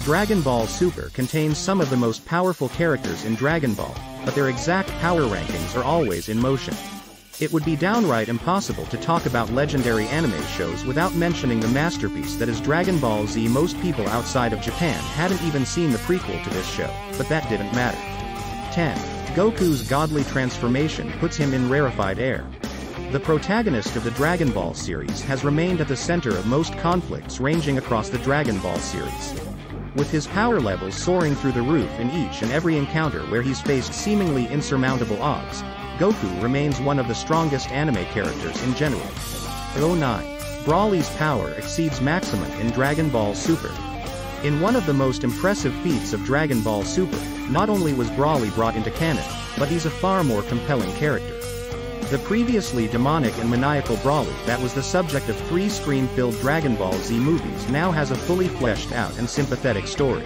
Dragon Ball Super contains some of the most powerful characters in Dragon Ball, but their exact power rankings are always in motion. It would be downright impossible to talk about legendary anime shows without mentioning the masterpiece that is Dragon Ball Z. Most people outside of Japan hadn't even seen the prequel to this show, but that didn't matter. 10. Goku's godly transformation puts him in rarefied air. The protagonist of the Dragon Ball series has remained at the center of most conflicts ranging across the Dragon Ball series. With his power levels soaring through the roof in each and every encounter where he's faced seemingly insurmountable odds, Goku remains one of the strongest anime characters in general. 09. Broly's power exceeds maximum in Dragon Ball Super. In one of the most impressive feats of Dragon Ball Super, not only was Broly brought into canon, but he's a far more compelling character. The previously demonic and maniacal Broly that was the subject of 3 screen-filled Dragon Ball Z movies now has a fully fleshed out and sympathetic story.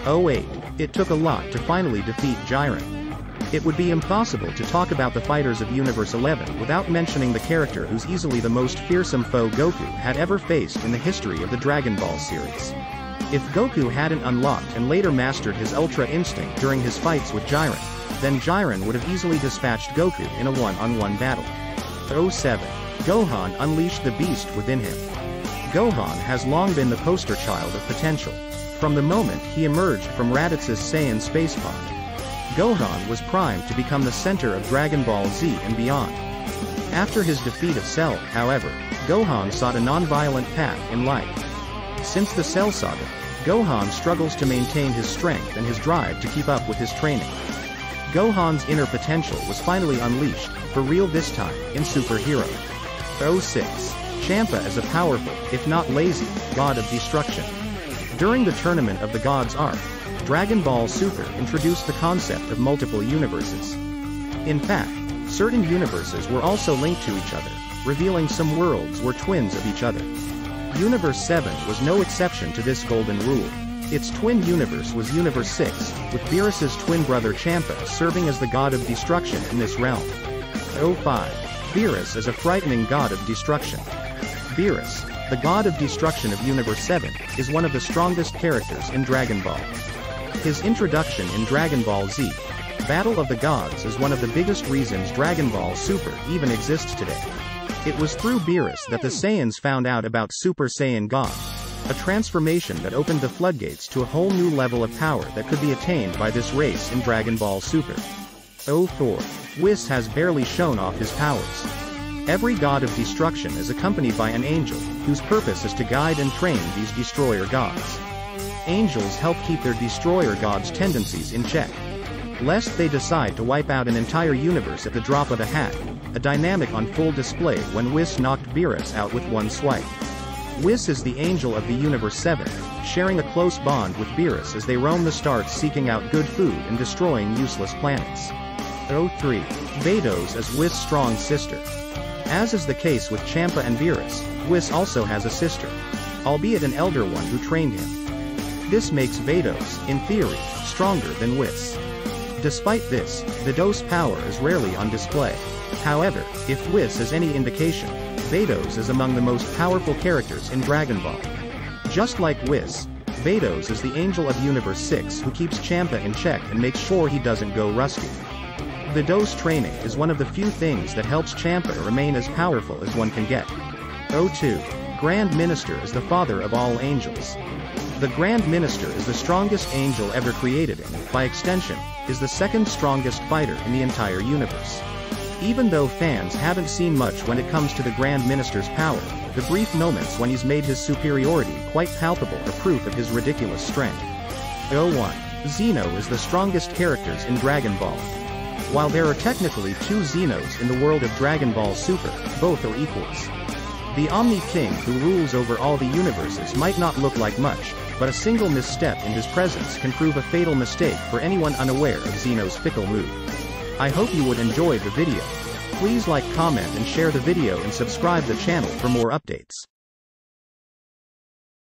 08. It took a lot to finally defeat Jiren. It would be impossible to talk about the fighters of Universe 11 without mentioning the character who's easily the most fearsome foe Goku had ever faced in the history of the Dragon Ball series. If Goku hadn't unlocked and later mastered his Ultra Instinct during his fights with Jiren, then Jiren would have easily dispatched Goku in a one-on-one battle. 07. Gohan unleashed the beast within him. Gohan has long been the poster child of potential. From the moment he emerged from Raditz's Saiyan space pod, Gohan was primed to become the center of Dragon Ball Z and beyond. After his defeat of Cell, however, Gohan sought a non-violent path in life. Since the Cell saga, Gohan struggles to maintain his strength and his drive to keep up with his training. Gohan's inner potential was finally unleashed, for real this time, in Super Hero. 06. Champa is a powerful, if not lazy, god of destruction. During the Tournament of the Gods arc, Dragon Ball Super introduced the concept of multiple universes. In fact, certain universes were also linked to each other, revealing some worlds were twins of each other. Universe 7 was no exception to this golden rule. Its twin universe was Universe 6, with Beerus's twin brother Champa serving as the god of destruction in this realm. 05. Beerus is a frightening god of destruction. Beerus, the god of destruction of Universe 7, is one of the strongest characters in Dragon Ball. His introduction in Dragon Ball Z, Battle of the Gods, is one of the biggest reasons Dragon Ball Super even exists today. It was through Beerus that the Saiyans found out about Super Saiyan God, a transformation that opened the floodgates to a whole new level of power that could be attained by this race in Dragon Ball Super. 04. Whis has barely shown off his powers. Every god of destruction is accompanied by an angel, whose purpose is to guide and train these destroyer gods. Angels help keep their destroyer gods' tendencies in check, lest they decide to wipe out an entire universe at the drop of a hat, a dynamic on full display when Whis knocked Beerus out with one swipe. Whis is the angel of the Universe 7, sharing a close bond with Beerus as they roam the stars seeking out good food and destroying useless planets. 03. Vados is Whis' strong sister. As is the case with Champa and Beerus, Whis also has a sister, albeit an elder one who trained him. This makes Vados, in theory, stronger than Whis. Despite this, Vados' power is rarely on display. However, if Whis is any indication, Vados is among the most powerful characters in Dragon Ball. Just like Whis, Vados is the angel of Universe 6 who keeps Champa in check and makes sure he doesn't go rusty. Vados' training is one of the few things that helps Champa remain as powerful as one can get. 02. Grand Minister is the father of all angels. The Grand Minister is the strongest angel ever created and, by extension, is the second strongest fighter in the entire universe. Even though fans haven't seen much when it comes to the Grand Minister's power, the brief moments when he's made his superiority quite palpable are proof of his ridiculous strength. 01. Zeno is the strongest characters in Dragon Ball. While there are technically 2 Zenos in the world of Dragon Ball Super, both are equals. The Omni King who rules over all the universes might not look like much, but a single misstep in his presence can prove a fatal mistake for anyone unaware of Zeno's fickle mood. I hope you would enjoy the video. Please like, comment and share the video and subscribe the channel for more updates.